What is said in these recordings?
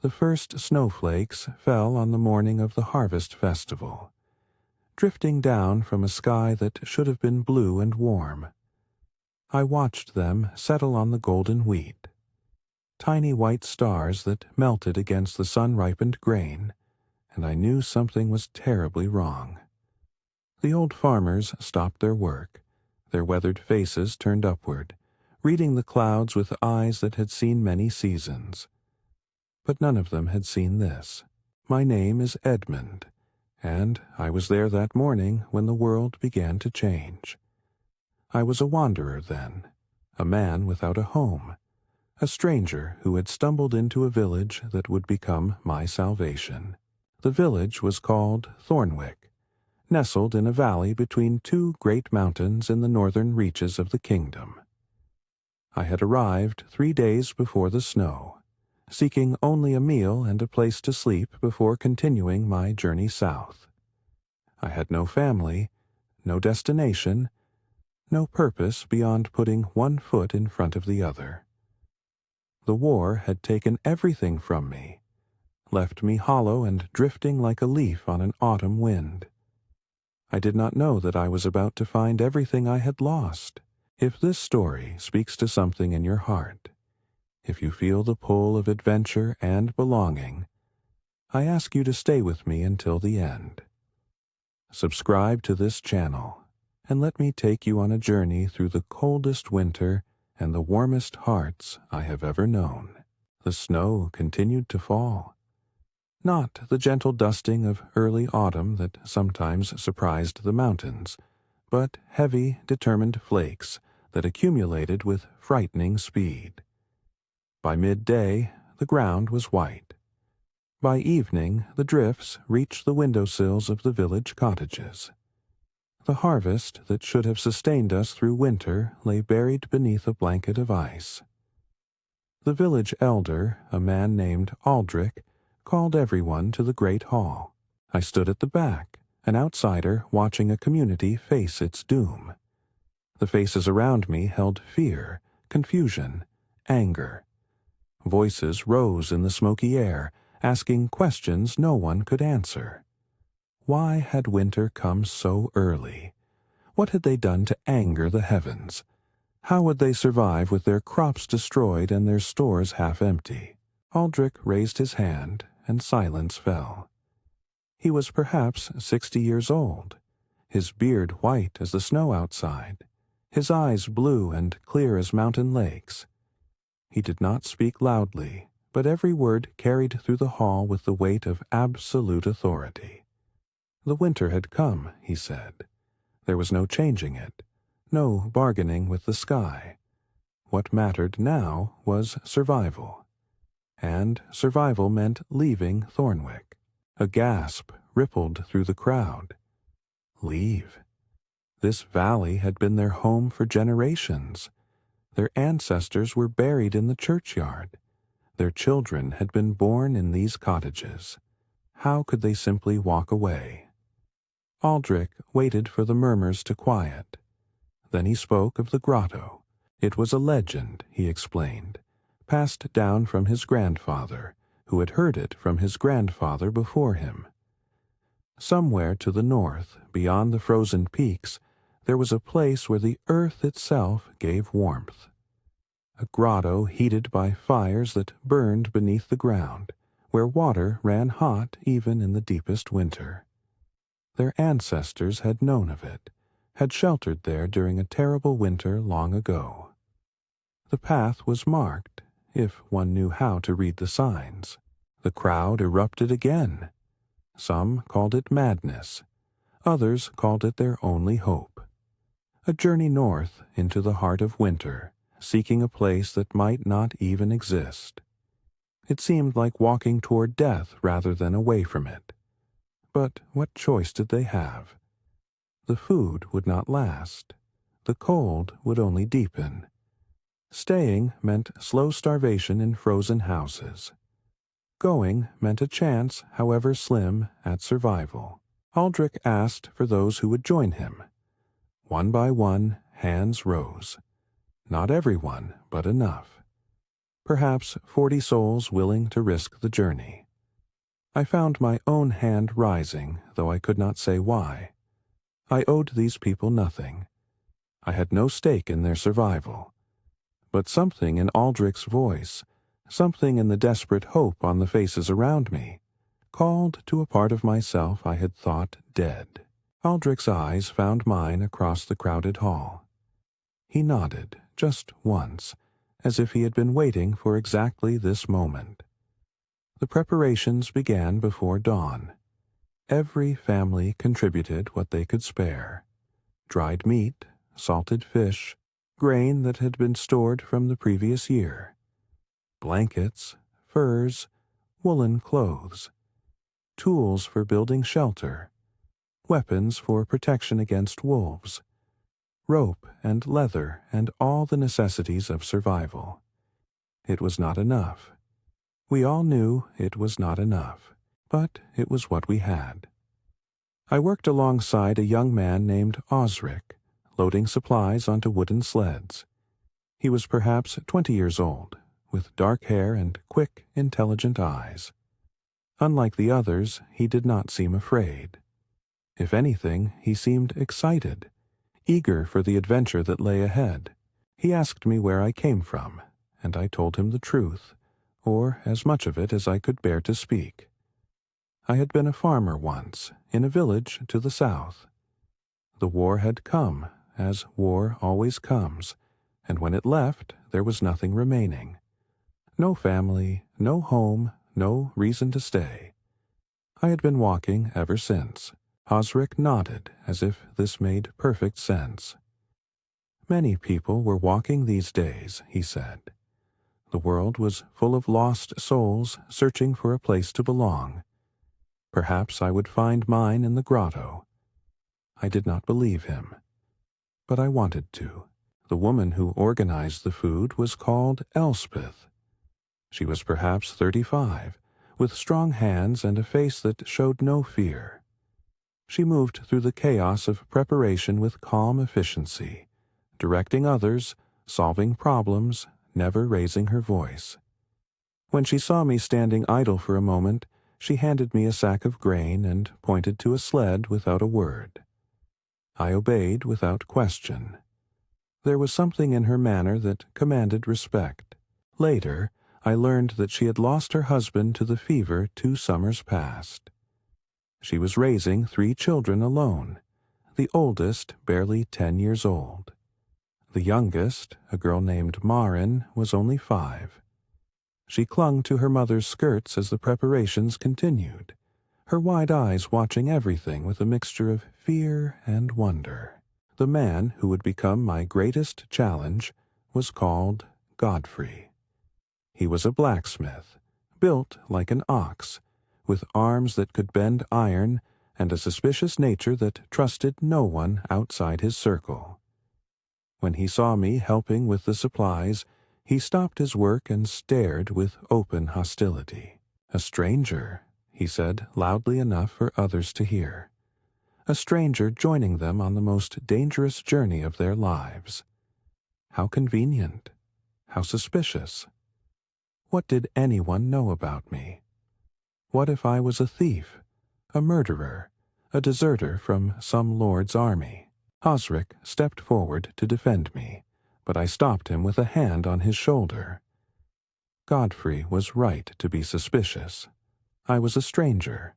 The first snowflakes fell on the morning of the harvest festival, drifting down from a sky that should have been blue and warm. I watched them settle on the golden wheat, tiny white stars that melted against the sun-ripened grain, and I knew something was terribly wrong. The old farmers stopped their work, their weathered faces turned upward, reading the clouds with eyes that had seen many seasons. But none of them had seen this. My name is Edmund, and I was there that morning when the world began to change. I was a wanderer then, a man without a home, a stranger who had stumbled into a village that would become my salvation. The village was called Thornwick, nestled in a valley between two great mountains in the northern reaches of the kingdom. I had arrived 3 days before the snow, seeking only a meal and a place to sleep before continuing my journey south. I had no family, no destination, no purpose beyond putting one foot in front of the other. The war had taken everything from me, left me hollow and drifting like a leaf on an autumn wind. I did not know that I was about to find everything I had lost. If this story speaks to something in your heart, if you feel the pull of adventure and belonging, I ask you to stay with me until the end. Subscribe to this channel, and let me take you on a journey through the coldest winter and the warmest hearts I have ever known. The snow continued to fall. Not the gentle dusting of early autumn that sometimes surprised the mountains, but heavy, determined flakes that accumulated with frightening speed. By midday, the ground was white. By evening, the drifts reached the windowsills of the village cottages. The harvest that should have sustained us through winter lay buried beneath a blanket of ice. The village elder, a man named Aldrich, called everyone to the great hall. I stood at the back, an outsider watching a community face its doom. The faces around me held fear, confusion, anger. Voices rose in the smoky air, asking questions no one could answer. Why had winter come so early? What had they done to anger the heavens? How would they survive with their crops destroyed and their stores half empty? Aldrich raised his hand, and silence fell. He was perhaps 60 years old, his beard white as the snow outside, his eyes blue and clear as mountain lakes. He did not speak loudly, but every word carried through the hall with the weight of absolute authority. The winter had come, he said. There was no changing it, no bargaining with the sky. What mattered now was survival. And survival meant leaving Thornwick. A gasp rippled through the crowd. Leave. This valley had been their home for generations. Their ancestors were buried in the churchyard. Their children had been born in these cottages. How could they simply walk away? Aldrich waited for the murmurs to quiet. Then he spoke of the grotto. It was a legend, he explained, passed down from his grandfather, who had heard it from his grandfather before him. Somewhere to the north, beyond the frozen peaks, there was a place where the earth itself gave warmth. A grotto heated by fires that burned beneath the ground, where water ran hot even in the deepest winter. Their ancestors had known of it, had sheltered there during a terrible winter long ago. The path was marked, if one knew how to read the signs. The crowd erupted again. Some called it madness. Others called it their only hope. A journey north into the heart of winter, seeking a place that might not even exist. It seemed like walking toward death rather than away from it. But what choice did they have? The food would not last. The cold would only deepen. Staying meant slow starvation in frozen houses. Going meant a chance, however slim, at survival. Aldrich asked for those who would join him. One by one, hands rose. Not everyone, but enough. perhaps 40 souls willing to risk the journey. I found my own hand rising, though I could not say why. I owed these people nothing. I had no stake in their survival. But something in Aldrich's voice, something in the desperate hope on the faces around me, called to a part of myself I had thought dead. Aldrich's eyes found mine across the crowded hall. He nodded, just once, as if he had been waiting for exactly this moment. The preparations began before dawn. Every family contributed what they could spare: dried meat, salted fish, grain that had been stored from the previous year, blankets, furs, woolen clothes, tools for building shelter, weapons for protection against wolves, rope and leather, and all the necessities of survival. It was not enough. We all knew it was not enough, but it was what we had. I worked alongside a young man named Osric, loading supplies onto wooden sleds. He was perhaps 20 years old, with dark hair and quick, intelligent eyes. Unlike the others, he did not seem afraid. If anything, he seemed excited, eager for the adventure that lay ahead. He asked me where I came from, and I told him the truth, or as much of it as I could bear to speak. I had been a farmer once, in a village to the south. The war had come, as war always comes, and when it left, there was nothing remaining. No family, no home, no reason to stay. I had been walking ever since. Osric nodded, as if this made perfect sense. Many people were walking these days, he said. The world was full of lost souls searching for a place to belong. Perhaps I would find mine in the grotto. I did not believe him, but I wanted to. The woman who organized the food was called Elspeth. She was perhaps 35, with strong hands and a face that showed no fear. She moved through the chaos of preparation with calm efficiency, directing others, solving problems, never raising her voice. When she saw me standing idle for a moment, she handed me a sack of grain and pointed to a sled without a word. I obeyed without question. There was something in her manner that commanded respect. Later, I learned that she had lost her husband to the fever 2 summers past. She was raising 3 children alone, the oldest barely 10 years old. The youngest, a girl named Marin, was only 5. She clung to her mother's skirts as the preparations continued, her wide eyes watching everything with a mixture of fear and wonder. The man who would become my greatest challenge was called Godfrey. He was a blacksmith, built like an ox, with arms that could bend iron and a suspicious nature that trusted no one outside his circle. When he saw me helping with the supplies, he stopped his work and stared with open hostility. "A stranger," he said loudly enough for others to hear. "A stranger joining them on the most dangerous journey of their lives. How convenient. How suspicious. What did anyone know about me? What if I was a thief, a murderer, a deserter from some lord's army?" Osric stepped forward to defend me, but I stopped him with a hand on his shoulder. Godfrey was right to be suspicious. I was a stranger.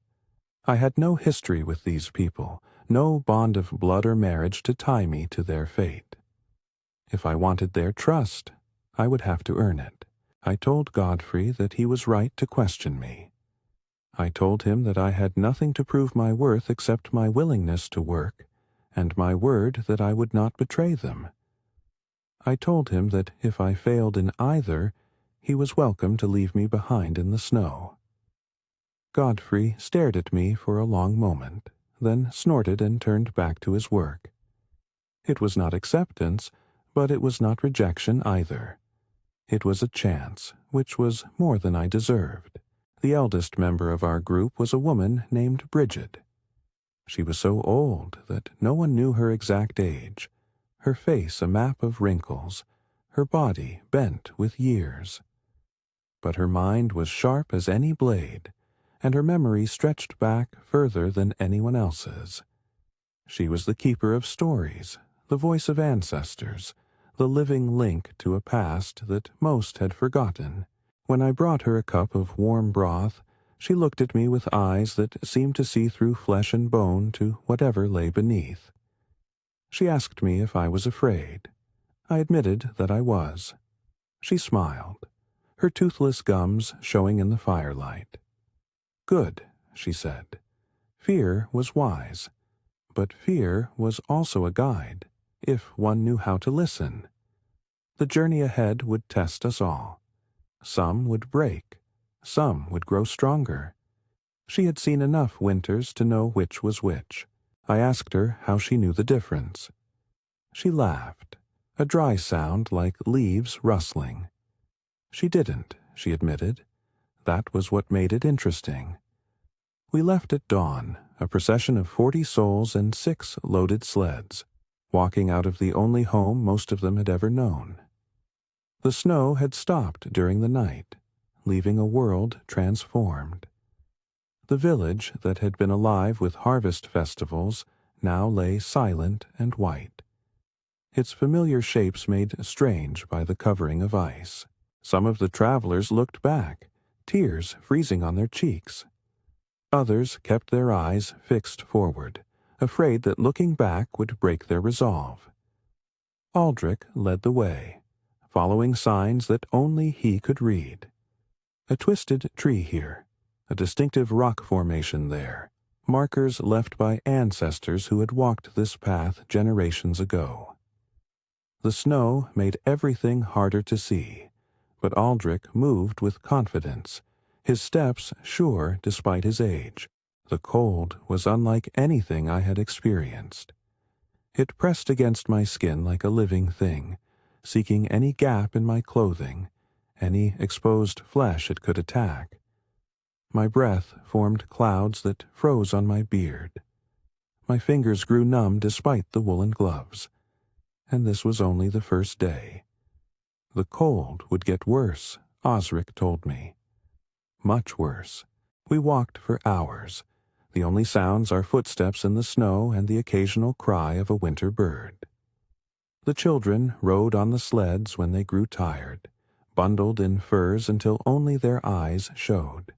I had no history with these people, no bond of blood or marriage to tie me to their fate. If I wanted their trust, I would have to earn it. I told Godfrey that he was right to question me. I told him that I had nothing to prove my worth except my willingness to work, and my word that I would not betray them. I told him that if I failed in either, he was welcome to leave me behind in the snow. Godfrey stared at me for a long moment, then snorted and turned back to his work. It was not acceptance, but it was not rejection either. It was a chance, which was more than I deserved. The eldest member of our group was a woman named Bridget. She was so old that no one knew her exact age, her face a map of wrinkles, her body bent with years. but her mind was sharp as any blade, and her memory stretched back further than anyone else's. She was the keeper of stories, the voice of ancestors, the living link to a past that most had forgotten. When I brought her a cup of warm broth, she looked at me with eyes that seemed to see through flesh and bone to whatever lay beneath. She asked me if I was afraid. I admitted that I was. She smiled, her toothless gums showing in the firelight. "Good," she said. Fear was wise, but fear was also a guide, if one knew how to listen. The journey ahead would test us all. Some would break, some would grow stronger. She had seen enough winters to know which was which. I asked her how she knew the difference. She laughed, a dry sound like leaves rustling. She didn't, she admitted. That was what made it interesting. We left at dawn, a procession of 40 souls and 6 loaded sleds, walking out of the only home most of them had ever known. The snow had stopped during the night, leaving a world transformed. The village that had been alive with harvest festivals now lay silent and white, its familiar shapes made strange by the covering of ice. Some of the travelers looked back, tears freezing on their cheeks. Others kept their eyes fixed forward, afraid that looking back would break their resolve. Aldrich led the way, following signs that only he could read. A twisted tree here, a distinctive rock formation there, markers left by ancestors who had walked this path generations ago. The snow made everything harder to see, but Aldrich moved with confidence, his steps sure despite his age. The cold was unlike anything I had experienced. It pressed against my skin like a living thing, seeking any gap in my clothing, any exposed flesh it could attack. My breath formed clouds that froze on my beard. My fingers grew numb despite the woolen gloves. And this was only the first day. The cold would get worse, Osric told me. Much worse. We walked for hours, the only sounds our footsteps in the snow and the occasional cry of a winter bird. The children rode on the sleds when they grew tired, bundled in furs until only their eyes showed.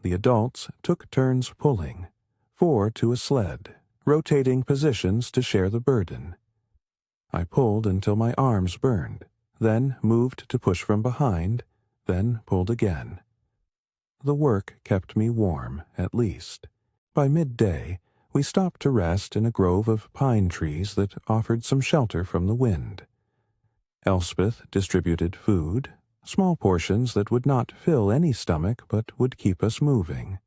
The adults took turns pulling, 4 to a sled, rotating positions to share the burden. I pulled until my arms burned, then moved to push from behind, then pulled again. The work kept me warm, at least. By midday, we stopped to rest in a grove of pine trees that offered some shelter from the wind. Elspeth distributed food, small portions that would not fill any stomach but would keep us moving.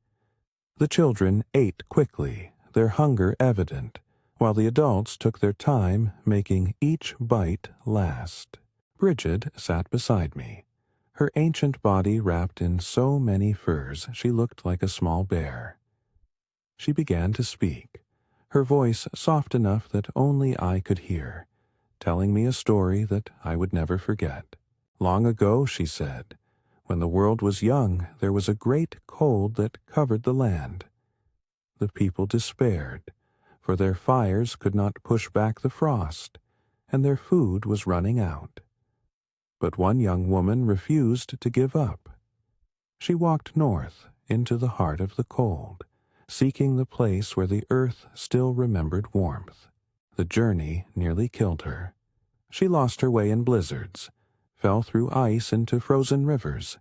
The children ate quickly, their hunger evident, while the adults took their time making each bite last. Bridget sat beside me, her ancient body wrapped in so many furs she looked like a small bear. She began to speak, her voice soft enough that only I could hear, telling me a story that I would never forget. Long ago, she said, when the world was young, there was a great cold that covered the land. The people despaired, for their fires could not push back the frost, and their food was running out. But one young woman refused to give up. She walked north into the heart of the cold, seeking the place where the earth still remembered warmth. The journey nearly killed her. She lost her way in blizzards, fell through ice into frozen rivers,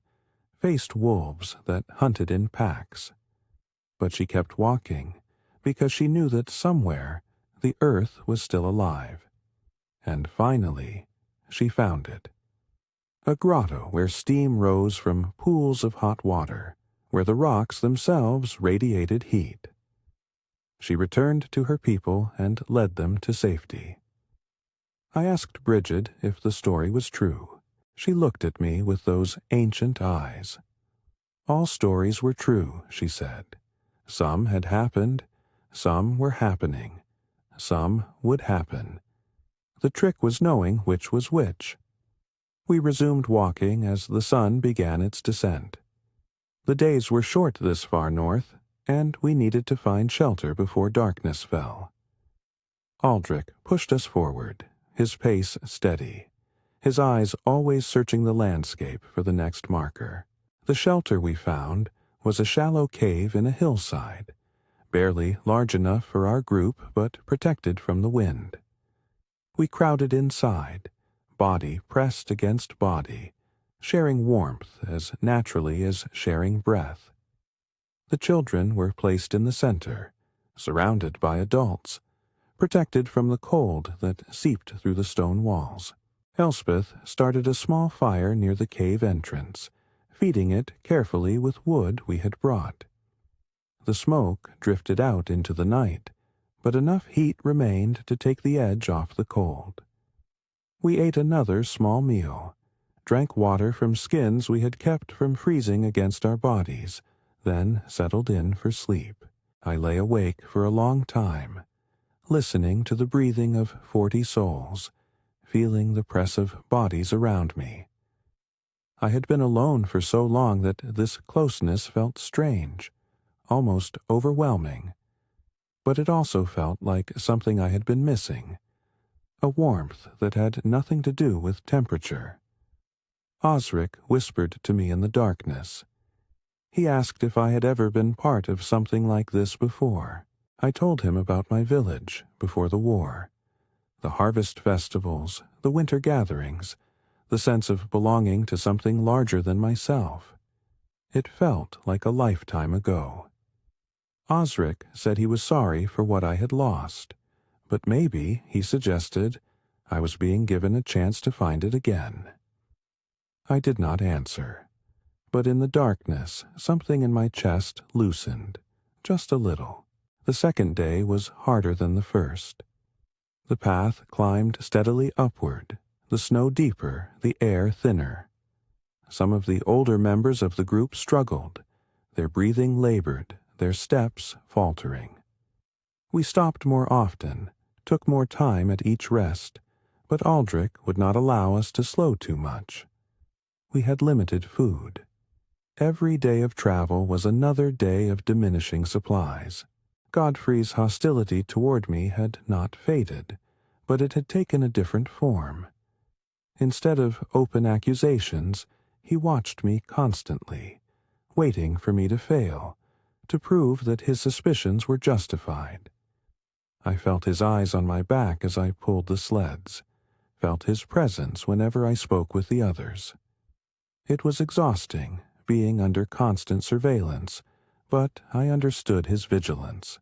faced wolves that hunted in packs. But she kept walking, because she knew that somewhere the earth was still alive. And finally, she found it. A grotto where steam rose from pools of hot water, where the rocks themselves radiated heat. She returned to her people and led them to safety. I asked Bridget if the story was true. She looked at me with those ancient eyes. All stories were true, she said. Some had happened, some were happening, some would happen. The trick was knowing which was which. We resumed walking as the sun began its descent. The days were short this far north, and we needed to find shelter before darkness fell. Aldrich pushed us forward, his pace steady, his eyes always searching the landscape for the next marker. The shelter we found was a shallow cave in a hillside, barely large enough for our group but protected from the wind. We crowded inside, body pressed against body, sharing warmth as naturally as sharing breath. The children were placed in the center, surrounded by adults, protected from the cold that seeped through the stone walls. Elspeth started a small fire near the cave entrance, feeding it carefully with wood we had brought. The smoke drifted out into the night, but enough heat remained to take the edge off the cold. We ate another small meal, drank water from skins we had kept from freezing against our bodies, then settled in for sleep. I lay awake for a long time, listening to the breathing of 40 souls, feeling the press of bodies around me. I had been alone for so long that this closeness felt strange, almost overwhelming, but it also felt like something I had been missing, a warmth that had nothing to do with temperature. Osric whispered to me in the darkness. He asked if I had ever been part of something like this before. I told him about my village before the war, the harvest festivals, the winter gatherings, the sense of belonging to something larger than myself. It felt like a lifetime ago. Osric said he was sorry for what I had lost, but maybe, he suggested, I was being given a chance to find it again. I did not answer, but in the darkness something in my chest loosened, just a little. The second day was harder than the first. The path climbed steadily upward, the snow deeper, the air thinner. Some of the older members of the group struggled, their breathing labored, their steps faltering. We stopped more often, took more time at each rest, but Aldrich would not allow us to slow too much. We had limited food. Every day of travel was another day of diminishing supplies. Godfrey's hostility toward me had not faded, but it had taken a different form. Instead of open accusations, he watched me constantly, waiting for me to fail, to prove that his suspicions were justified. I felt his eyes on my back as I pulled the sleds, felt his presence whenever I spoke with the others. It was exhausting, being under constant surveillance, but I understood his vigilance.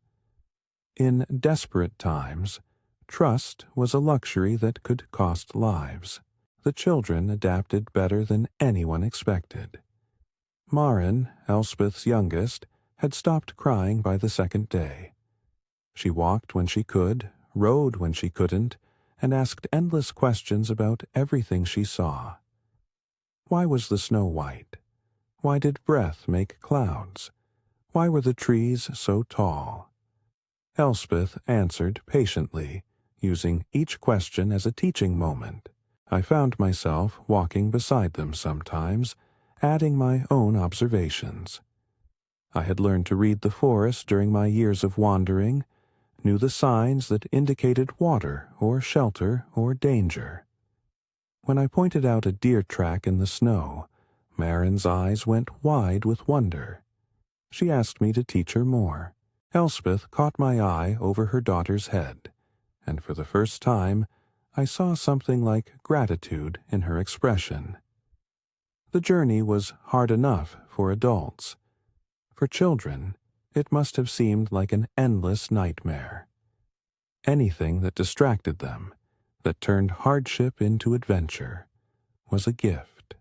In desperate times, trust was a luxury that could cost lives. The children adapted better than anyone expected. Maren, Elspeth's youngest, had stopped crying by the second day. She walked when she could, rode when she couldn't, and asked endless questions about everything she saw. Why was the snow white? Why did breath make clouds? Why were the trees so tall? Elspeth answered patiently, using each question as a teaching moment. I found myself walking beside them sometimes, adding my own observations. I had learned to read the forest during my years of wandering, knew the signs that indicated water or shelter or danger. When I pointed out a deer track in the snow, Maren's eyes went wide with wonder. She asked me to teach her more. Elspeth caught my eye over her daughter's head, and for the first time I saw something like gratitude in her expression. The journey was hard enough for adults. For children, it must have seemed like an endless nightmare. Anything that distracted them, that turned hardship into adventure, was a gift.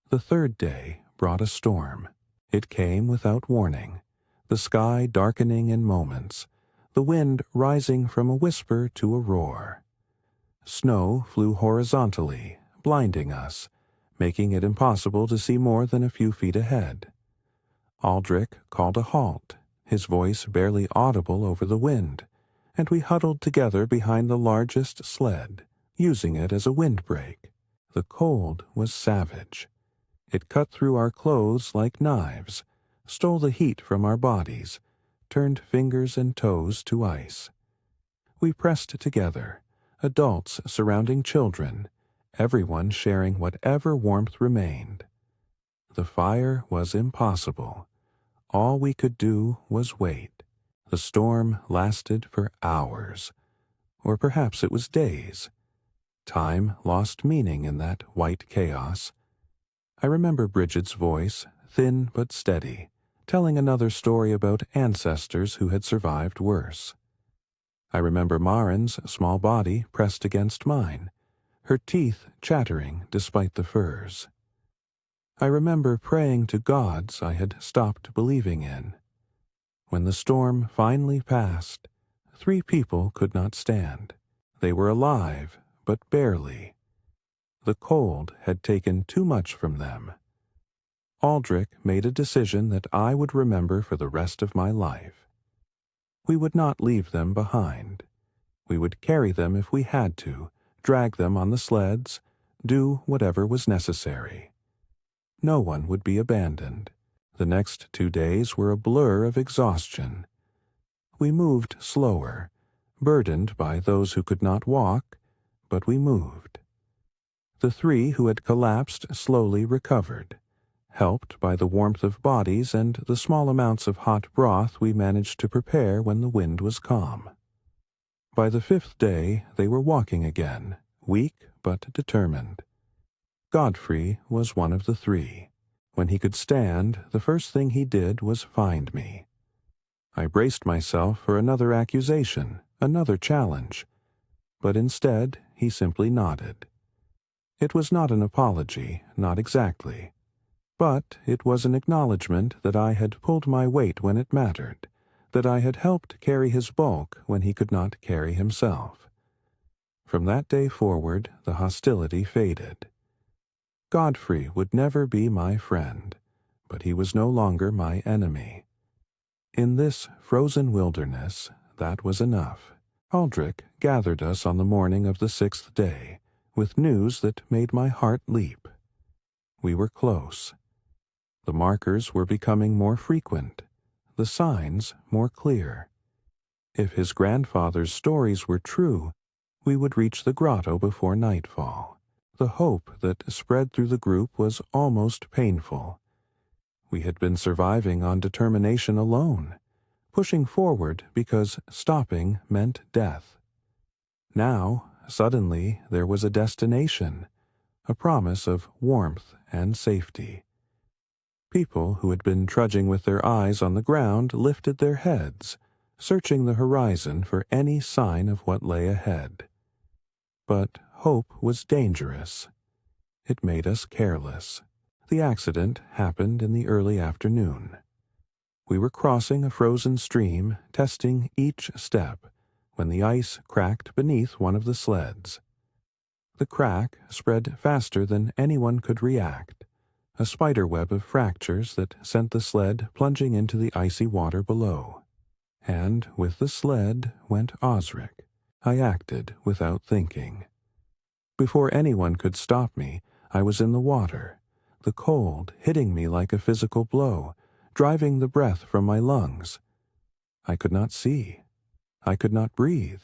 The third day brought a storm. It came without warning, the sky darkening in moments, the wind rising from a whisper to a roar. Snow flew horizontally, blinding us, making it impossible to see more than a few feet ahead. Aldrich called a halt, his voice barely audible over the wind, and we huddled together behind the largest sled, using it as a windbreak. The cold was savage. It cut through our clothes like knives, stole the heat from our bodies, turned fingers and toes to ice. We pressed together, adults surrounding children, everyone sharing whatever warmth remained. The fire was impossible. All we could do was wait. The storm lasted for hours, or perhaps it was days. Time lost meaning in that white chaos. I remember Bridget's voice, thin but steady, telling another story about ancestors who had survived worse. I remember Marin's small body pressed against mine, her teeth chattering despite the furs. I remember praying to gods I had stopped believing in. When the storm finally passed, 3 people could not stand. They were alive, but barely. The cold had taken too much from them. Aldrich made a decision that I would remember for the rest of my life. We would not leave them behind. We would carry them if we had to, drag them on the sleds, do whatever was necessary. No one would be abandoned. The next 2 days were a blur of exhaustion. We moved slower, burdened by those who could not walk, but we moved. The 3 who had collapsed slowly recovered, helped by the warmth of bodies and the small amounts of hot broth we managed to prepare when the wind was calm. By the 5th day they were walking again, weak but determined. Godfrey was one of the 3. When he could stand, the first thing he did was find me. I braced myself for another accusation, another challenge, but instead he simply nodded. It was not an apology, not exactly, but it was an acknowledgment that I had pulled my weight when it mattered, that I had helped carry his bulk when he could not carry himself. From that day forward, the hostility faded. Godfrey would never be my friend, but he was no longer my enemy. In this frozen wilderness, that was enough. Aldrich gathered us on the morning of the 6th day, with news that made my heart leap. We were close. The markers were becoming more frequent, the signs more clear. If his grandfather's stories were true, we would reach the grotto before nightfall. The hope that spread through the group was almost painful. We had been surviving on determination alone, pushing forward because stopping meant death. Now, suddenly, there was a destination, a promise of warmth and safety. People who had been trudging with their eyes on the ground lifted their heads, searching the horizon for any sign of what lay ahead. But hope was dangerous. It made us careless. The accident happened in the early afternoon. We were crossing a frozen stream, testing each step, when the ice cracked beneath one of the sleds. The crack spread faster than anyone could react, a spiderweb of fractures that sent the sled plunging into the icy water below. And with the sled went Osric. I acted without thinking. Before anyone could stop me, I was in the water, the cold hitting me like a physical blow, driving the breath from my lungs. I could not see. I could not breathe.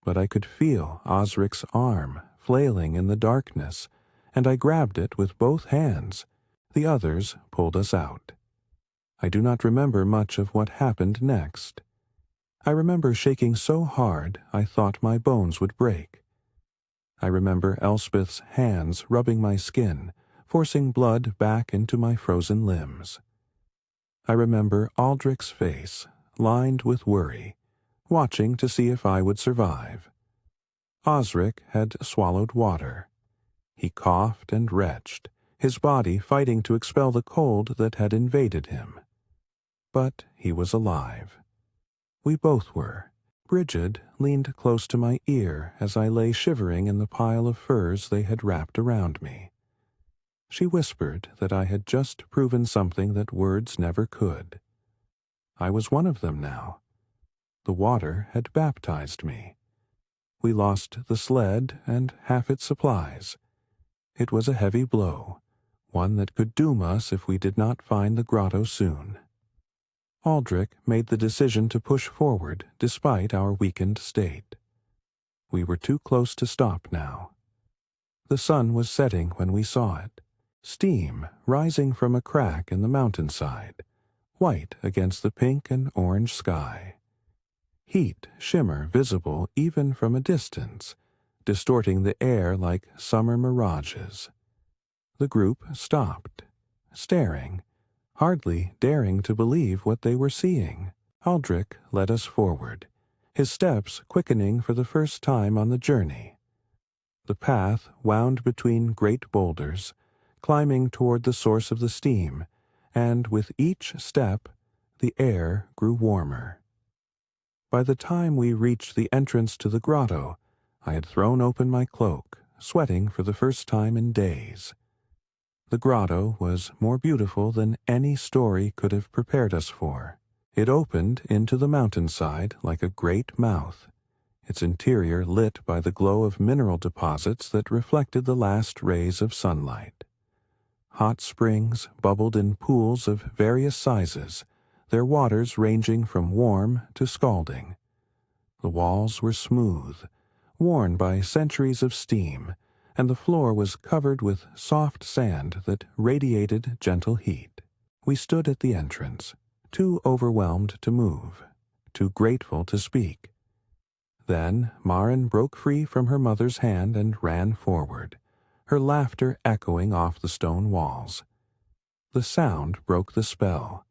But I could feel Osric's arm flailing in the darkness, and I grabbed it with both hands. The others pulled us out. I do not remember much of what happened next. I remember shaking so hard I thought my bones would break. I remember Elspeth's hands rubbing my skin, forcing blood back into my frozen limbs. I remember Aldrich's face, lined with worry, watching to see if I would survive. Osric had swallowed water. He coughed and retched, his body fighting to expel the cold that had invaded him. But he was alive. We both were. Bridget leaned close to my ear as I lay shivering in the pile of furs they had wrapped around me. She whispered that I had just proven something that words never could. I was one of them now. The water had baptized me. We lost the sled and half its supplies. It was a heavy blow, one that could doom us if we did not find the grotto soon. Aldrich made the decision to push forward despite our weakened state. We were too close to stop now. The sun was setting when we saw it, steam rising from a crack in the mountainside, white against the pink and orange sky. Heat shimmer visible even from a distance, distorting the air like summer mirages. The group stopped, staring, hardly daring to believe what they were seeing. Aldrich led us forward, his steps quickening for the first time on the journey. The path wound between great boulders, climbing toward the source of the steam, and with each step, the air grew warmer. By the time we reached the entrance to the grotto, I had thrown open my cloak, sweating for the first time in days. The grotto was more beautiful than any story could have prepared us for. It opened into the mountainside like a great mouth, its interior lit by the glow of mineral deposits that reflected the last rays of sunlight. Hot springs bubbled in pools of various sizes, their waters ranging from warm to scalding. The walls were smooth, worn by centuries of steam, and the floor was covered with soft sand that radiated gentle heat. We stood at the entrance, too overwhelmed to move, too grateful to speak. Then Maren broke free from her mother's hand and ran forward, her laughter echoing off the stone walls. The sound broke the spell.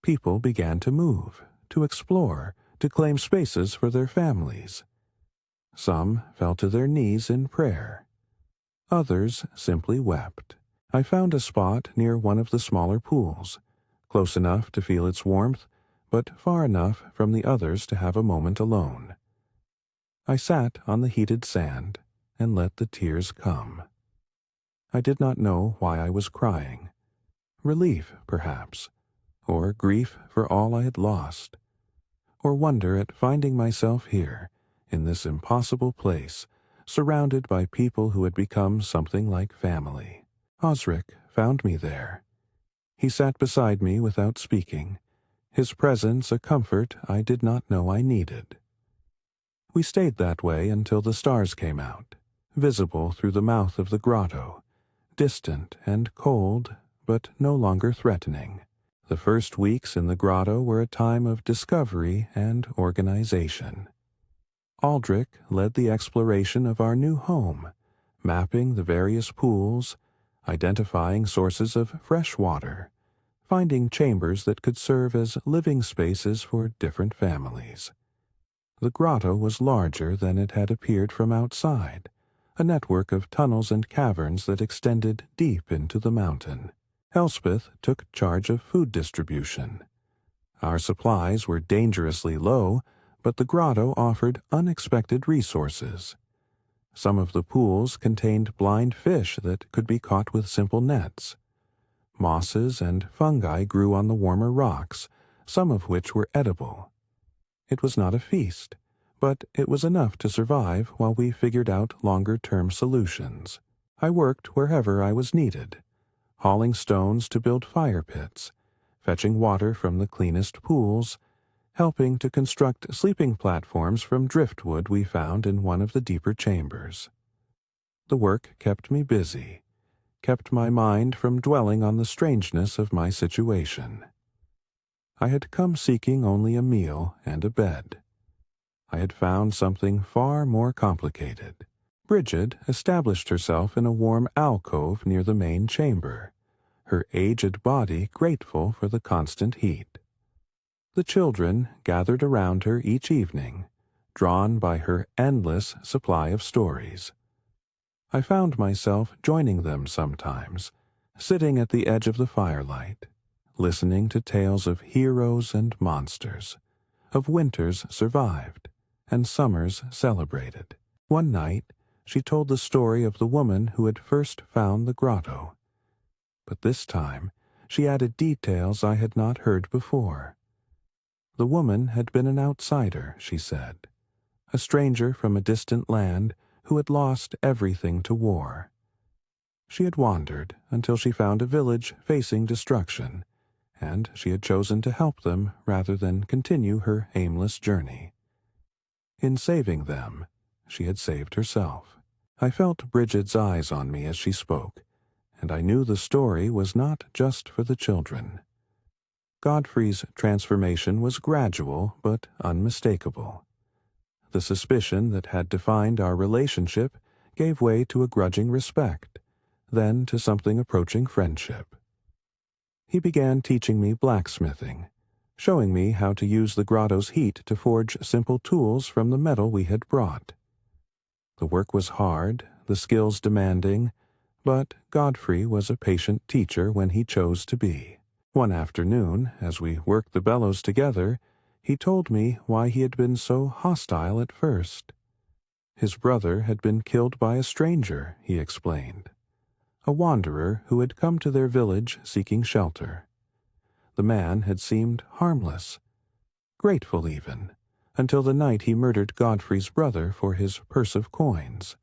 People began to move, to explore, to claim spaces for their families. Some fell to their knees in prayer. Others simply wept. I found a spot near one of the smaller pools, close enough to feel its warmth, but far enough from the others to have a moment alone. I sat on the heated sand and let the tears come. I did not know why I was crying. Relief, perhaps, or grief for all I had lost, or wonder at finding myself here, in this impossible place, surrounded by people who had become something like family. Osric found me there. He sat beside me without speaking, his presence a comfort I did not know I needed. We stayed that way until the stars came out, visible through the mouth of the grotto, distant and cold, but no longer threatening. The first weeks in the grotto were a time of discovery and organization. Aldrich led the exploration of our new home, mapping the various pools, identifying sources of fresh water, finding chambers that could serve as living spaces for different families. The grotto was larger than it had appeared from outside, a network of tunnels and caverns that extended deep into the mountain. Elspeth took charge of food distribution. Our supplies were dangerously low, but the grotto offered unexpected resources. Some of the pools contained blind fish that could be caught with simple nets. Mosses and fungi grew on the warmer rocks, some of which were edible. It was not a feast, but it was enough to survive while we figured out longer-term solutions. I worked wherever I was needed, hauling stones to build fire pits, fetching water from the cleanest pools, helping to construct sleeping platforms from driftwood we found in one of the deeper chambers. The work kept me busy, kept my mind from dwelling on the strangeness of my situation. I had come seeking only a meal and a bed. I had found something far more complicated. Bridget established herself in a warm alcove near the main chamber, her aged body grateful for the constant heat. The children gathered around her each evening, drawn by her endless supply of stories. I found myself joining them sometimes, sitting at the edge of the firelight, listening to tales of heroes and monsters, of winters survived and summers celebrated. One night, she told the story of the woman who had first found the grotto. But this time, she added details I had not heard before. The woman had been an outsider, she said, a stranger from a distant land who had lost everything to war. She had wandered until she found a village facing destruction, and she had chosen to help them rather than continue her aimless journey. In saving them, she had saved herself. I felt Bridget's eyes on me as she spoke, and I knew the story was not just for the children. Godfrey's transformation was gradual but unmistakable. The suspicion that had defined our relationship gave way to a grudging respect, then to something approaching friendship. He began teaching me blacksmithing, showing me how to use the grotto's heat to forge simple tools from the metal we had brought. The work was hard, the skills demanding, but Godfrey was a patient teacher when he chose to be. One afternoon, as we worked the bellows together, he told me why he had been so hostile at first. His brother had been killed by a stranger, he explained, a wanderer who had come to their village seeking shelter. The man had seemed harmless, grateful even, until the night he murdered Godfrey's brother for his purse of coins.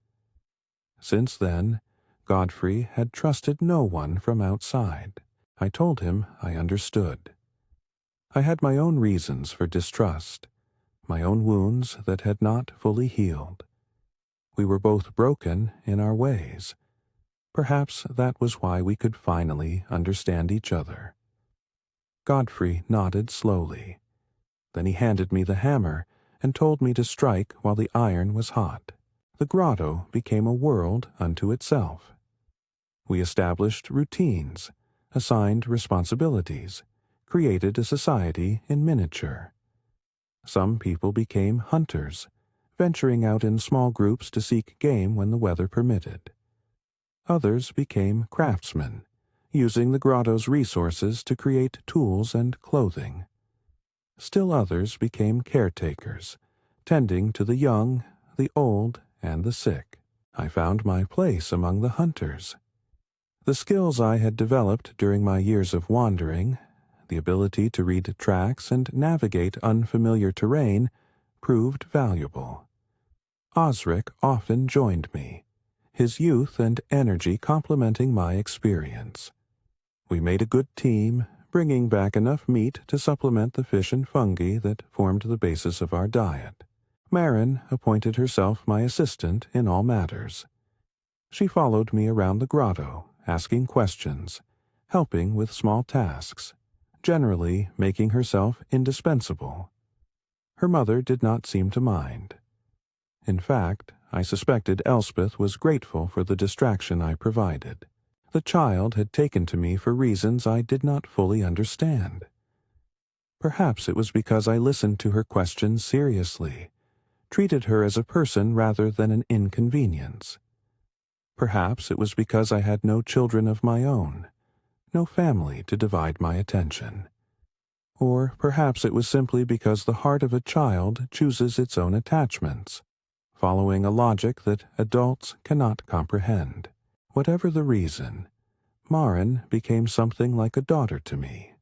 Since then, Godfrey had trusted no one from outside. I told him I understood. I had my own reasons for distrust, my own wounds that had not fully healed. We were both broken in our ways. Perhaps that was why we could finally understand each other. Godfrey nodded slowly. Then he handed me the hammer and told me to strike while the iron was hot. The grotto became a world unto itself. We established routines, assigned responsibilities, created a society in miniature. Some people became hunters, venturing out in small groups to seek game when the weather permitted. Others became craftsmen, using the grotto's resources to create tools and clothing. Still others became caretakers, tending to the young, the old, and the sick. I found my place among the hunters. The skills I had developed during my years of wandering, the ability to read tracks and navigate unfamiliar terrain, proved valuable. Osric often joined me, his youth and energy complementing my experience. We made a good team, bringing back enough meat to supplement the fish and fungi that formed the basis of our diet. Marin appointed herself my assistant in all matters. She followed me around the grotto, asking questions, helping with small tasks, generally making herself indispensable. Her mother did not seem to mind. In fact, I suspected Elspeth was grateful for the distraction I provided. The child had taken to me for reasons I did not fully understand. Perhaps it was because I listened to her questions seriously, treated her as a person rather than an inconvenience. Perhaps it was because I had no children of my own, no family to divide my attention. Or perhaps it was simply because the heart of a child chooses its own attachments, following a logic that adults cannot comprehend. Whatever the reason, Marin became something like a daughter to me,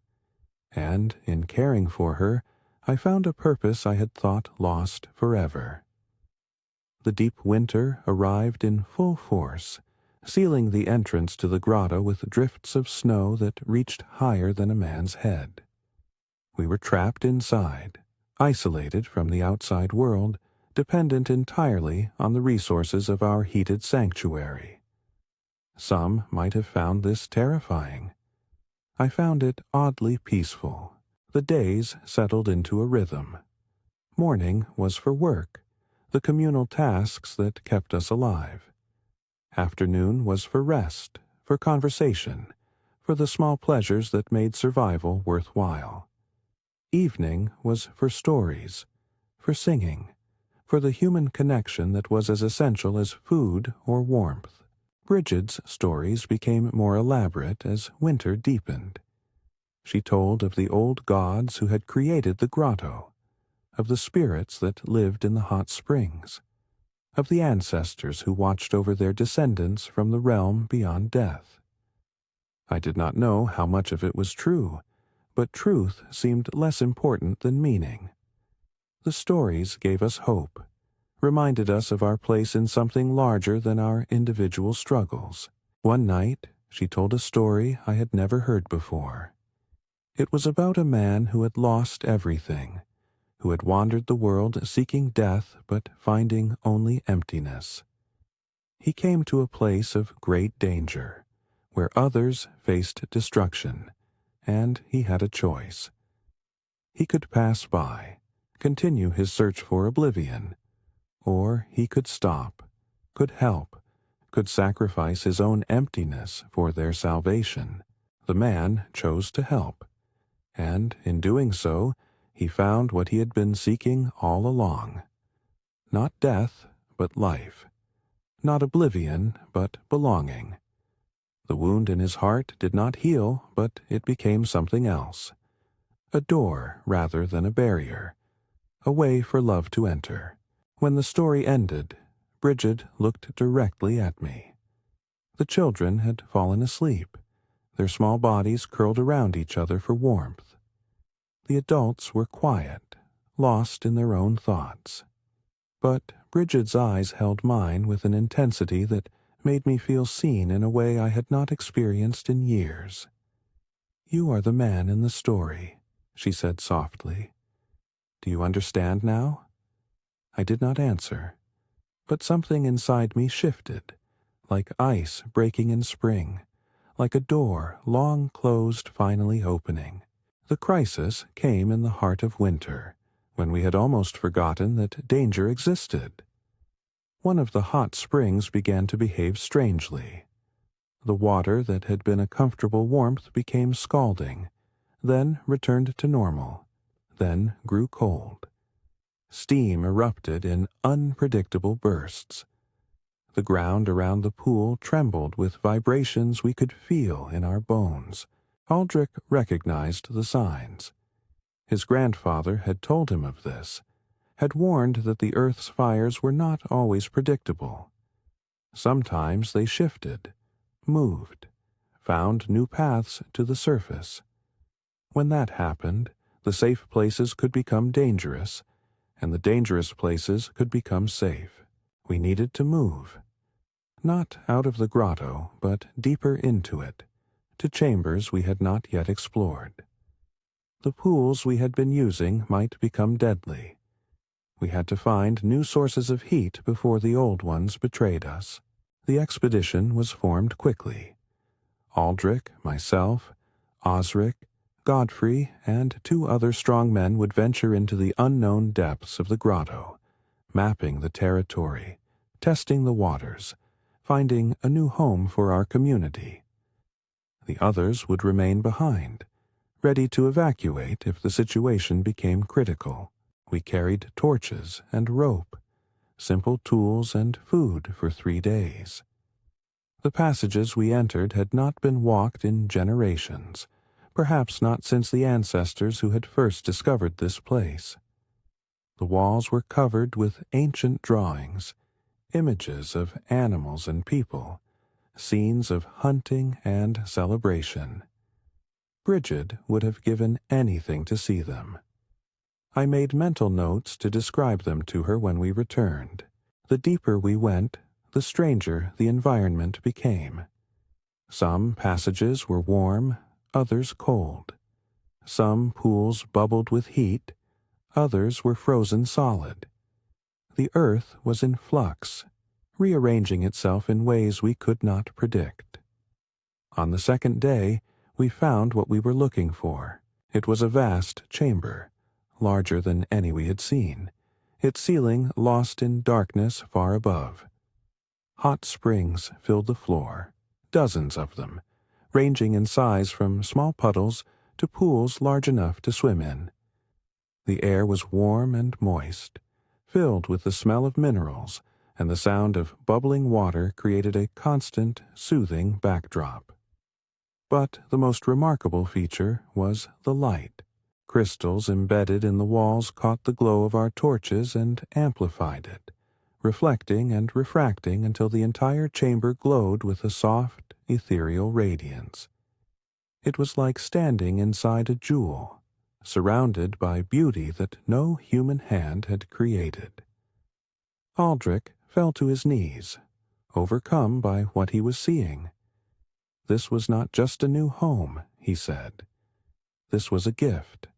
and in caring for her, I found a purpose I had thought lost forever. The deep winter arrived in full force, sealing the entrance to the grotto with drifts of snow that reached higher than a man's head. We were trapped inside, isolated from the outside world, dependent entirely on the resources of our heated sanctuary. Some might have found this terrifying. I found it oddly peaceful. The days settled into a rhythm. Morning was for work, the communal tasks that kept us alive. Afternoon was for rest, for conversation, for the small pleasures that made survival worthwhile. Evening was for stories, for singing, for the human connection that was as essential as food or warmth. Bridget's stories became more elaborate as winter deepened. She told of the old gods who had created the grotto, of the spirits that lived in the hot springs, of the ancestors who watched over their descendants from the realm beyond death. I did not know how much of it was true, but truth seemed less important than meaning. The stories gave us hope, reminded us of our place in something larger than our individual struggles. One night, she told a story I had never heard before. It was about a man who had lost everything, who had wandered the world seeking death but finding only emptiness. He came to a place of great danger, where others faced destruction, and he had a choice. He could pass by, continue his search for oblivion, or he could stop, could help, could sacrifice his own emptiness for their salvation. The man chose to help, and in doing so, he found what he had been seeking all along. Not death, but life. Not oblivion, but belonging. The wound in his heart did not heal, but it became something else. A door rather than a barrier. A way for love to enter. When the story ended, Bridget looked directly at me. The children had fallen asleep, their small bodies curled around each other for warmth. The adults were quiet, lost in their own thoughts. But Bridget's eyes held mine with an intensity that made me feel seen in a way I had not experienced in years. "You are the man in the story," she said softly. "Do you understand now?" I did not answer, but something inside me shifted, like ice breaking in spring, like a door long closed finally opening. The crisis came in the heart of winter, when we had almost forgotten that danger existed. One of the hot springs began to behave strangely. The water that had been a comfortable warmth became scalding, then returned to normal, then grew cold. Steam erupted in unpredictable bursts. The ground around the pool trembled with vibrations we could feel in our bones. Aldrich recognized the signs. His grandfather had told him of this, had warned that the earth's fires were not always predictable. Sometimes they shifted, moved, found new paths to the surface. When that happened, the safe places could become dangerous, and the dangerous places could become safe. We needed to move. Not out of the grotto, but deeper into it, to chambers we had not yet explored. The pools we had been using might become deadly. We had to find new sources of heat before the old ones betrayed us. The expedition was formed quickly. Aldrich, myself, Osric, Godfrey, and 2 other strong men would venture into the unknown depths of the grotto, mapping the territory, testing the waters, finding a new home for our community. The others would remain behind, ready to evacuate if the situation became critical. We carried torches and rope, simple tools and food for 3 days. The passages we entered had not been walked in generations, perhaps not since the ancestors who had first discovered this place. The walls were covered with ancient drawings, images of animals and people, scenes of hunting and celebration. Bridget would have given anything to see them. I made mental notes to describe them to her when we returned. The deeper we went, the stranger the environment became. Some passages were warm, others cold. Some pools bubbled with heat, others were frozen solid. The earth was in flux, rearranging itself in ways we could not predict. On the second day, we found what we were looking for. It was a vast chamber, larger than any we had seen, its ceiling lost in darkness far above. Hot springs filled the floor, dozens of them, ranging in size from small puddles to pools large enough to swim in. The air was warm and moist, filled with the smell of minerals, and the sound of bubbling water created a constant, soothing backdrop. But the most remarkable feature was the light. Crystals embedded in the walls caught the glow of our torches and amplified it, reflecting and refracting until the entire chamber glowed with a soft, ethereal radiance. It was like standing inside a jewel, surrounded by beauty that no human hand had created. Aldrich fell to his knees, overcome by what he was seeing. this was not just a new home, he said. This was a gift,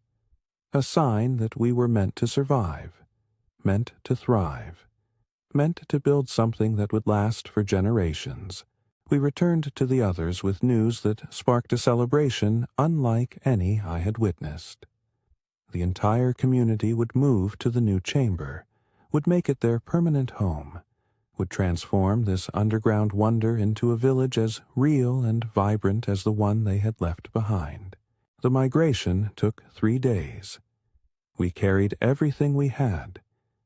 a sign that we were meant to survive, meant to thrive, meant to build something that would last for generations. We returned to the others with news that sparked a celebration unlike any I had witnessed. The entire community would move to the new chamber, would make it their permanent home, would transform this underground wonder into a village as real and vibrant as the one they had left behind. The migration took 3 days. We carried everything we had,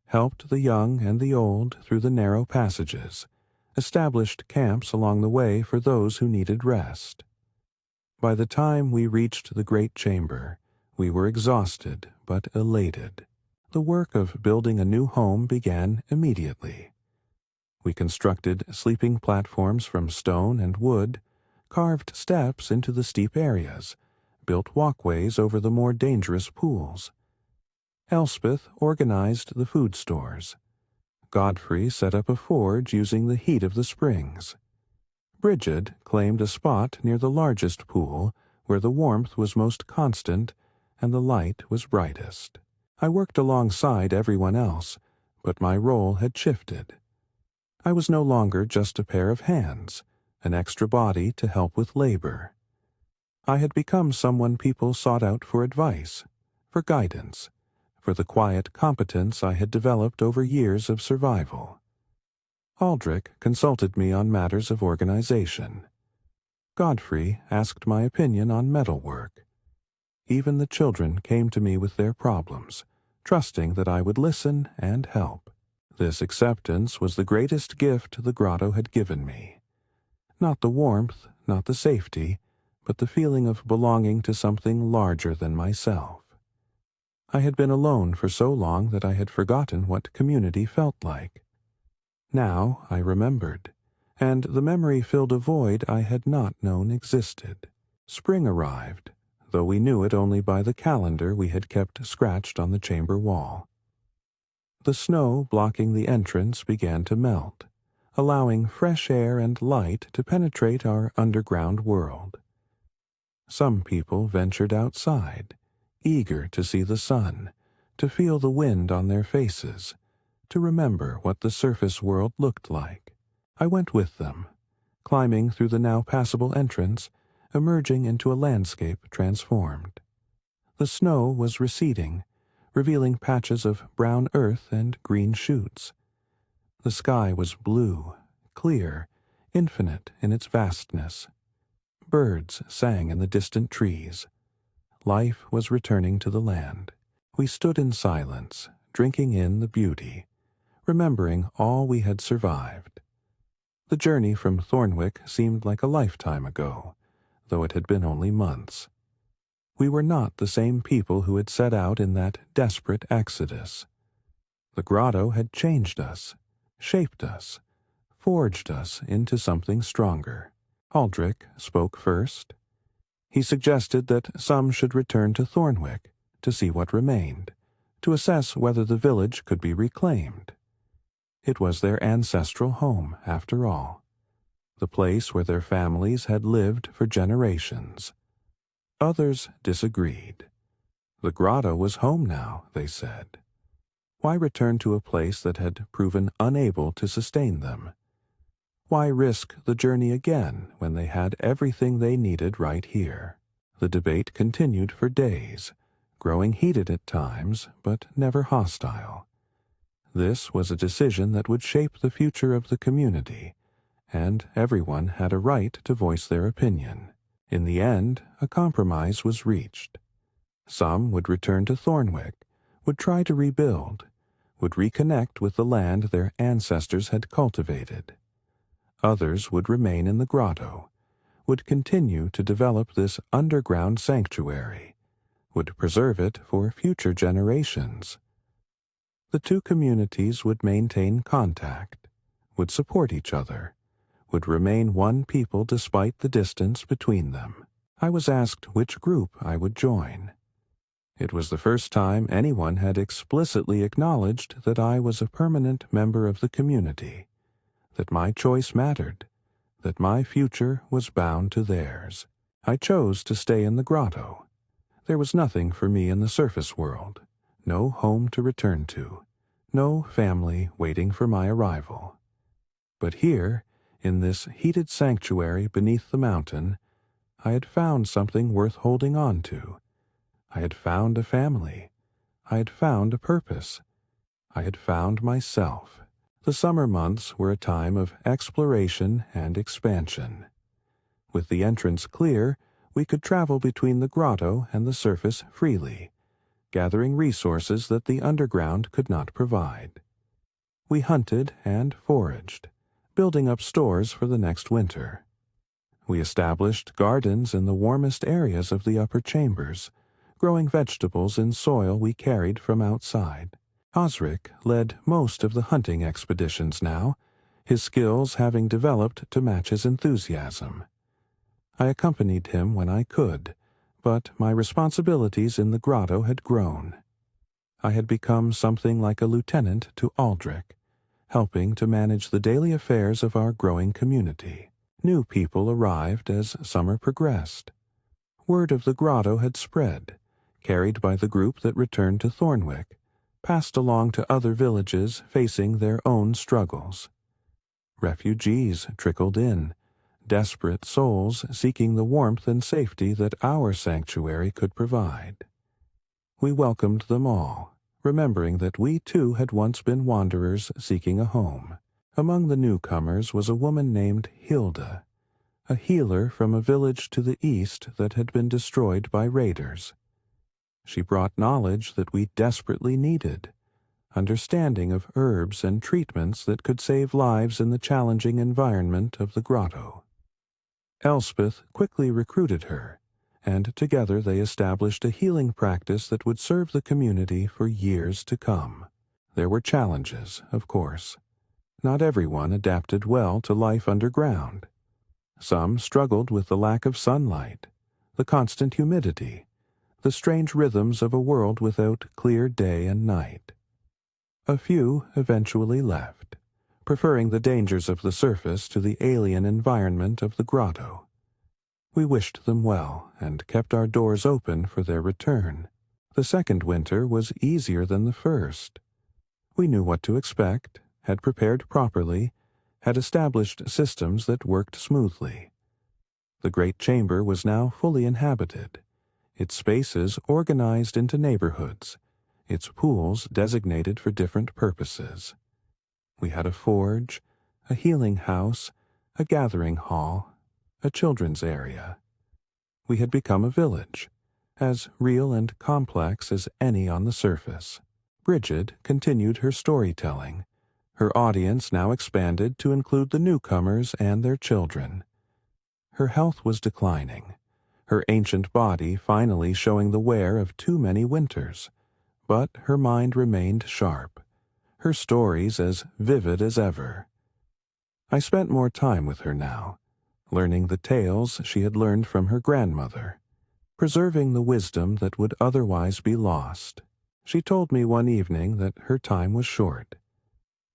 helped the young and the old through the narrow passages, established camps along the way for those who needed rest. By the time we reached the great chamber, we were exhausted but elated. The work of building a new home began immediately. We constructed sleeping platforms from stone and wood, carved steps into the steep areas, built walkways over the more dangerous pools. Elspeth organized the food stores. Godfrey set up a forge using the heat of the springs. Bridget claimed a spot near the largest pool where the warmth was most constant and the light was brightest. I worked alongside everyone else, but my role had shifted. I was no longer just a pair of hands, an extra body to help with labor. I had become someone people sought out for advice, for guidance, for the quiet competence I had developed over years of survival. Aldrich consulted me on matters of organization. Godfrey asked my opinion on metalwork. Even the children came to me with their problems, trusting that I would listen and help. This acceptance was the greatest gift the grotto had given me. Not the warmth, not the safety, but the feeling of belonging to something larger than myself. I had been alone for so long that I had forgotten what community felt like. Now I remembered, and the memory filled a void I had not known existed. Spring arrived, though we knew it only by the calendar we had kept scratched on the chamber wall. The snow blocking the entrance began to melt, allowing fresh air and light to penetrate our underground world. Some people ventured outside, eager to see the sun, to feel the wind on their faces, to remember what the surface world looked like. I went with them, climbing through the now passable entrance, emerging into a landscape transformed. The snow was receding, revealing patches of brown earth and green shoots. The sky was blue, clear, infinite in its vastness. Birds sang in the distant trees. Life was returning to the land. We stood in silence, drinking in the beauty, remembering all we had survived. The journey from Thornwick seemed like a lifetime ago, though it had been only months. We were not the same people who had set out in that desperate exodus. The grotto had changed us, shaped us, forged us into something stronger. Aldrich spoke first. He suggested that some should return to Thornwick to see what remained, to assess whether the village could be reclaimed. It was their ancestral home, after all, the place where their families had lived for generations. Others disagreed. The grotto was home now, they said. Why return to a place that had proven unable to sustain them? Why risk the journey again when they had everything they needed right here? The debate continued for days, growing heated at times, but never hostile. This was a decision that would shape the future of the community, and everyone had a right to voice their opinion. In the end, a compromise was reached. Some would return to Thornwick, would try to rebuild, would reconnect with the land their ancestors had cultivated. Others would remain in the grotto, would continue to develop this underground sanctuary, would preserve it for future generations. The two communities would maintain contact, would support each other, would remain one people despite the distance between them. I was asked which group I would join. It was the first time anyone had explicitly acknowledged that I was a permanent member of the community, that my choice mattered, that my future was bound to theirs. I chose to stay in the grotto. There was nothing for me in the surface world, no home to return to, no family waiting for my arrival. But here, in this heated sanctuary beneath the mountain, I had found something worth holding on to. I had found a family. I had found a purpose. I had found myself. The summer months were a time of exploration and expansion. With the entrance clear, we could travel between the grotto and the surface freely, gathering resources that the underground could not provide. We hunted and foraged, building up stores for the next winter. We established gardens in the warmest areas of the upper chambers, growing vegetables in soil we carried from outside. Osric led most of the hunting expeditions now, his skills having developed to match his enthusiasm. I accompanied him when I could, but my responsibilities in the grotto had grown. I had become something like a lieutenant to Aldrich, helping to manage the daily affairs of our growing community. New people arrived as summer progressed. Word of the grotto had spread, carried by the group that returned to Thornwick, passed along to other villages facing their own struggles. Refugees trickled in, desperate souls seeking the warmth and safety that our sanctuary could provide. We welcomed them all, remembering that we too had once been wanderers seeking a home. Among the newcomers was a woman named Hilda, a healer from a village to the east that had been destroyed by raiders. She brought knowledge that we desperately needed, understanding of herbs and treatments that could save lives in the challenging environment of the grotto. Elspeth quickly recruited her, and together they established a healing practice that would serve the community for years to come. There were challenges, of course. Not everyone adapted well to life underground. Some struggled with the lack of sunlight, the constant humidity, the strange rhythms of a world without clear day and night. A few eventually left, preferring the dangers of the surface to the alien environment of the grotto. We wished them well and kept our doors open for their return. The second winter was easier than the first. We knew what to expect, had prepared properly, had established systems that worked smoothly. The great chamber was now fully inhabited, its spaces organized into neighborhoods, its pools designated for different purposes. We had a forge, a healing house, a gathering hall, a children's area. We had become a village, as real and complex as any on the surface. Bridget continued her storytelling. Her audience now expanded to include the newcomers and their children. Her health was declining, her ancient body finally showing the wear of too many winters, but her mind remained sharp, her stories as vivid as ever. I spent more time with her now, learning the tales she had learned from her grandmother, preserving the wisdom that would otherwise be lost. She told me one evening that her time was short,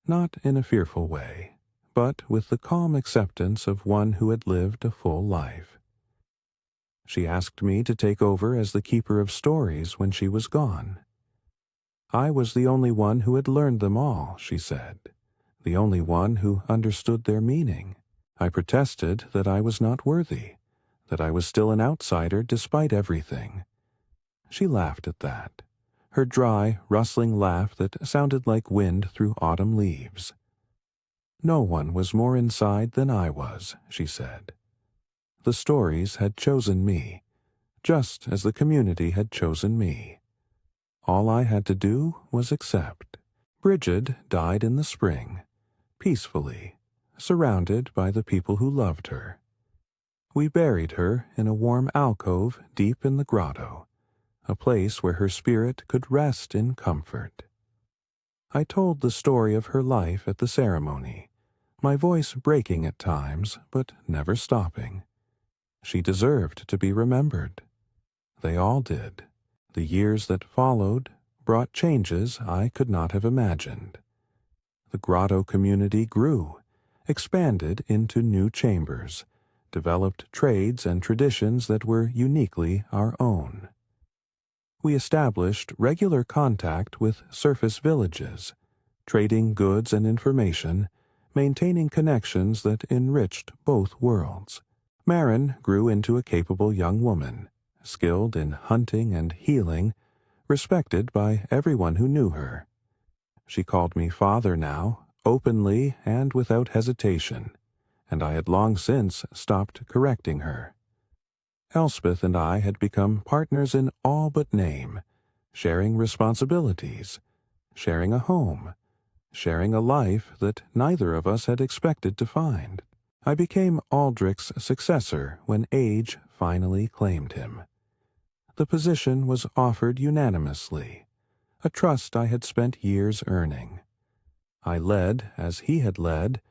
not in a fearful way, but with the calm acceptance of one who had lived a full life. She asked me to take over as the keeper of stories when she was gone. I was the only one who had learned them all, she said, the only one who understood their meaning. I protested that I was not worthy, that I was still an outsider despite everything. She laughed at that, her dry, rustling laugh that sounded like wind through autumn leaves. No one was more inside than I was, she said. The stories had chosen me, just as the community had chosen me. All I had to do was accept. Bridget died in the spring, peacefully, surrounded by the people who loved her. We buried her in a warm alcove deep in the grotto, a place where her spirit could rest in comfort. I told the story of her life at the ceremony, my voice breaking at times, but never stopping. She deserved to be remembered. They all did. The years that followed brought changes I could not have imagined. The grotto community grew, expanded into new chambers, developed trades and traditions that were uniquely our own. We established regular contact with surface villages, trading goods and information, maintaining connections that enriched both worlds. Marin grew into a capable young woman, skilled in hunting and healing, respected by everyone who knew her. She called me father now, openly and without hesitation, and I had long since stopped correcting her. Elspeth and I had become partners in all but name, sharing responsibilities, sharing a home, sharing a life that neither of us had expected to find. I became Aldrich's successor when age finally claimed him. The position was offered unanimously, a trust I had spent years earning. I led as he had led,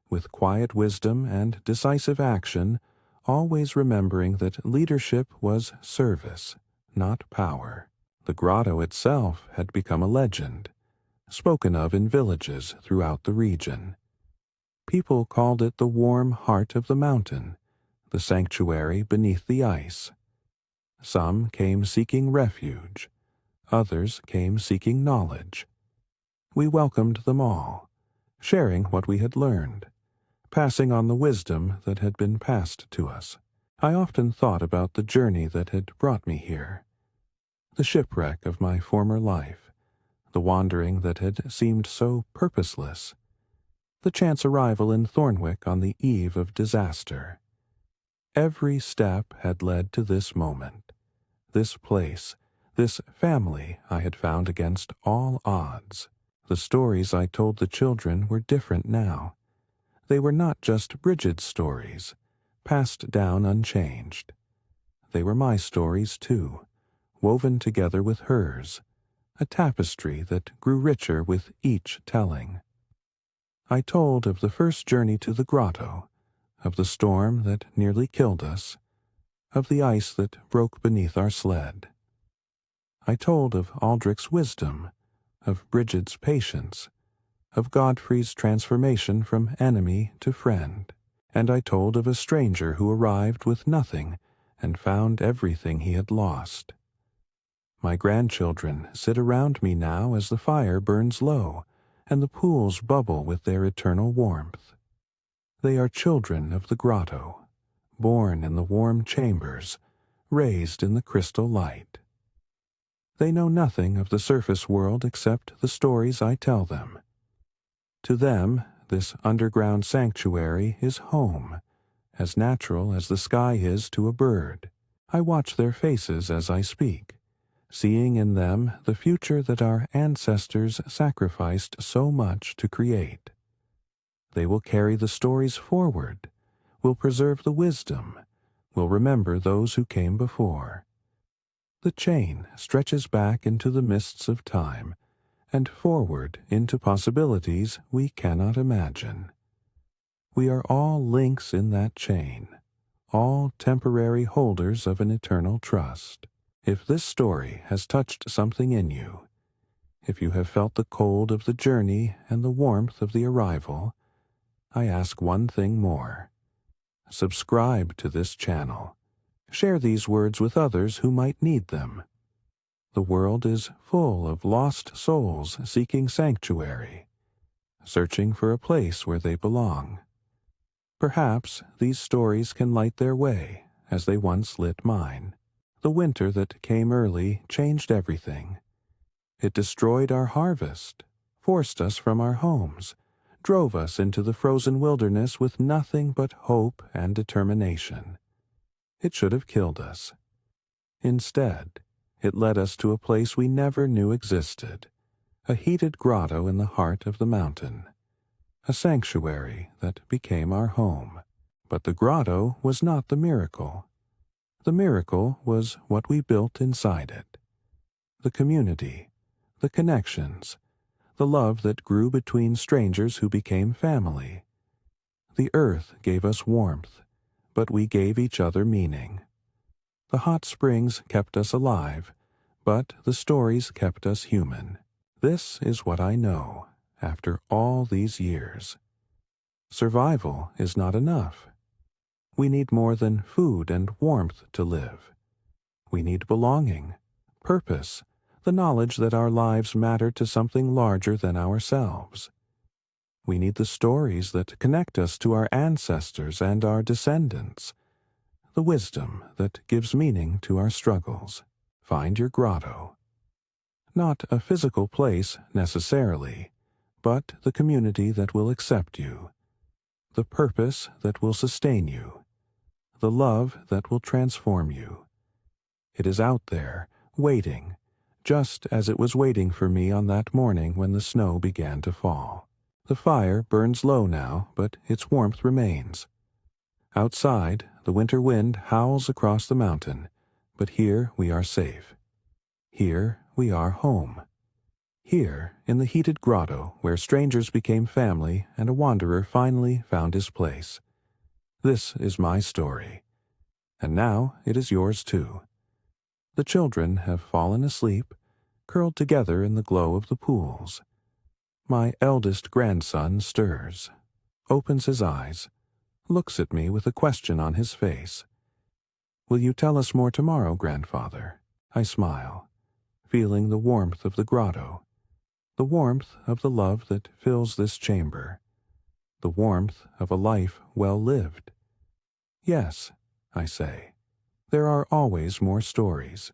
with quiet wisdom and decisive action, always remembering that leadership was service, not power. The grotto itself had become a legend, spoken of in villages throughout the region. People called it the warm heart of the mountain, the sanctuary beneath the ice. Some came seeking refuge, others came seeking knowledge. We welcomed them all, sharing what we had learned, passing on the wisdom that had been passed to us. I often thought about the journey that had brought me here, the shipwreck of my former life, the wandering that had seemed so purposeless, the chance arrival in Thornwick on the eve of disaster. Every step had led to this moment, this place, this family I had found against all odds. The stories I told the children were different now. They were not just Bridget's stories, passed down unchanged. They were my stories, too, woven together with hers, a tapestry that grew richer with each telling. I told of the first journey to the grotto, of the storm that nearly killed us, of the ice that broke beneath our sled. I told of Aldrich's wisdom, of Bridget's patience, of Godfrey's transformation from enemy to friend, and I told of a stranger who arrived with nothing and found everything he had lost. My grandchildren sit around me now as the fire burns low and the pools bubble with their eternal warmth. They are children of the grotto, born in the warm chambers, raised in the crystal light. They know nothing of the surface world except the stories I tell them. To them, this underground sanctuary is home, as natural as the sky is to a bird. I watch their faces as I speak, seeing in them the future that our ancestors sacrificed so much to create. They will carry the stories forward, will preserve the wisdom, will remember those who came before. The chain stretches back into the mists of time, and forward into possibilities we cannot imagine. We are all links in that chain, all temporary holders of an eternal trust. If this story has touched something in you, if you have felt the cold of the journey and the warmth of the arrival, I ask one thing more. Subscribe to this channel. Share these words with others who might need them. The world is full of lost souls seeking sanctuary, searching for a place where they belong. Perhaps these stories can light their way, as they once lit mine. The winter that came early changed everything. It destroyed our harvest, forced us from our homes, drove us into the frozen wilderness with nothing but hope and determination. It should have killed us. Instead, it led us to a place we never knew existed, a heated grotto in the heart of the mountain, a sanctuary that became our home. But the grotto was not the miracle. The miracle was what we built inside it. The community, the connections, the love that grew between strangers who became family. The earth gave us warmth, but we gave each other meaning. The hot springs kept us alive, but the stories kept us human. This is what I know after all these years. Survival is not enough. We need more than food and warmth to live. We need belonging, purpose, the knowledge that our lives matter to something larger than ourselves. We need the stories that connect us to our ancestors and our descendants, the wisdom that gives meaning to our struggles. Find your grotto. Not a physical place necessarily, but the community that will accept you, the purpose that will sustain you, the love that will transform you. It is out there, waiting, just as it was waiting for me on that morning when the snow began to fall. The fire burns low now, but its warmth remains. Outside, the winter wind howls across the mountain, but here we are safe. Here we are home. Here, in the heated grotto where strangers became family and a wanderer finally found his place. This is my story. And now it is yours too. The children have fallen asleep, curled together in the glow of the pools. My eldest grandson stirs, opens his eyes, looks at me with a question on his face. Will you tell us more tomorrow, grandfather? I smile, feeling the warmth of the grotto, the warmth of the love that fills this chamber, the warmth of a life well lived. Yes, I say, there are always more stories,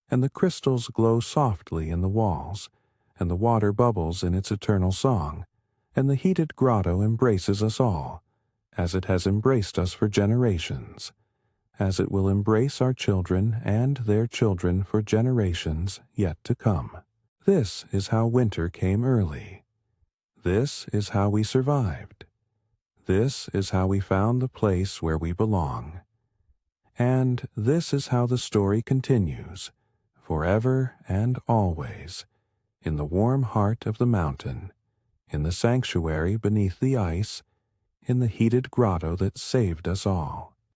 and the crystals glow softly in the walls, and the water bubbles in its eternal song, and the heated grotto embraces us all, as it has embraced us for generations, as it will embrace our children and their children for generations yet to come. This is how winter came early. This is how we survived. This is how we found the place where we belong. And this is how the story continues, forever and always, in the warm heart of the mountain, in the sanctuary beneath the ice, in the heated grotto that saved us all.